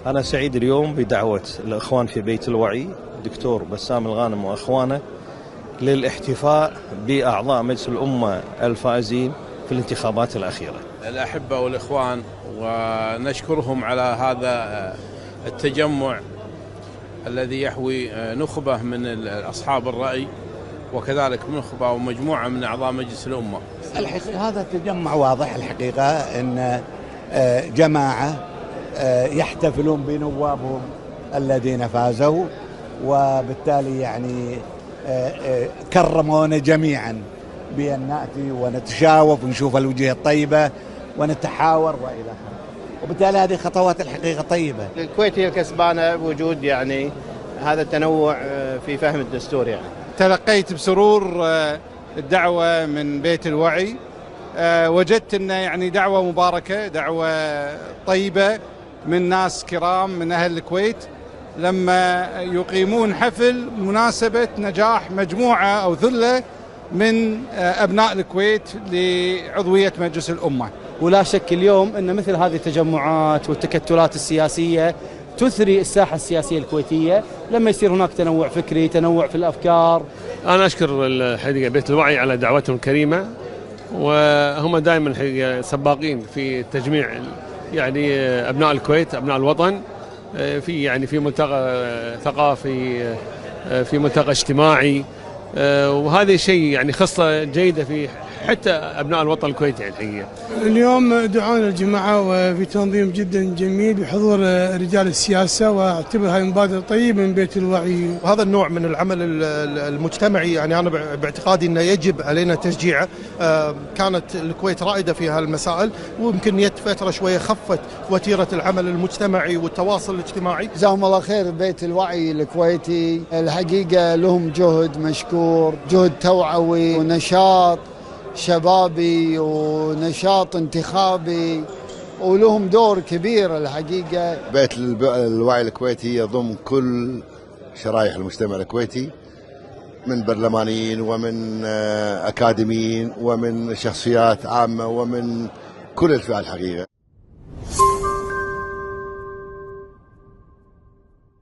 أنا سعيد اليوم بدعوة الإخوان في بيت الوعي دكتور بسام الغانم وإخوانه للاحتفاء بأعضاء مجلس الأمة الفائزين في الانتخابات الأخيرة. الأحبة والإخوان، ونشكرهم على هذا التجمع الذي يحوي نخبة من أصحاب الرأي، وكذلك نخبة ومجموعة من أعضاء مجلس الأمة. الحقيقة هذا التجمع واضح الحقيقة أن جماعة يحتفلون بنوابهم الذين فازوا، وبالتالي يعني كرمونا جميعا بأن نأتي ونتشاوف ونشوف الوجوه الطيبة ونتحاور وإلى آخره، وبالتالي هذه خطوات الحقيقة طيبة. الكويت هي الكسبانة بوجود يعني هذا التنوع في فهم الدستور. يعني تلقيت بسرور الدعوة من بيت الوعي، وجدت أنه يعني دعوة مباركة، دعوة طيبة من ناس كرام من أهل الكويت، لما يقيمون حفل مناسبة نجاح مجموعة أو ثلة من أبناء الكويت لعضوية مجلس الأمة. ولا شك اليوم أن مثل هذه التجمعات والتكتلات السياسية تثري الساحة السياسية الكويتية لما يصير هناك تنوع فكري، تنوع في الأفكار. أنا أشكر الحقيقة بيت الوعي على دعوتهم الكريمة، وهم دائما الحقيقة سباقين في تجميع يعني أبناء الكويت، أبناء الوطن، في يعني في ملتقى ثقافي، في ملتقى اجتماعي، وهذا شيء يعني خصلة جيدة في حتى أبناء الوطن الكويتي الحقيقة. اليوم دعونا الجماعة وفي تنظيم جدا جميل بحضور رجال السياسة، واعتبر هذه مبادرة طيبة من بيت الوعي. وهذا النوع من العمل المجتمعي يعني أنا باعتقادي أنه يجب علينا تشجيعه. كانت الكويت رائدة في هالمسائل، ويمكن يد فترة شوية خفت وتيرة العمل المجتمعي والتواصل الاجتماعي. جزاهم الله خير بيت الوعي الكويتي، الحقيقة لهم جهد مشكور، جهد توعوي ونشاط شبابي ونشاط انتخابي، ولهم دور كبير الحقيقة. بيت الوعي الكويتي يضم كل شرائح المجتمع الكويتي، من برلمانيين ومن أكاديميين ومن شخصيات عامة ومن كل الفئات الحقيقة.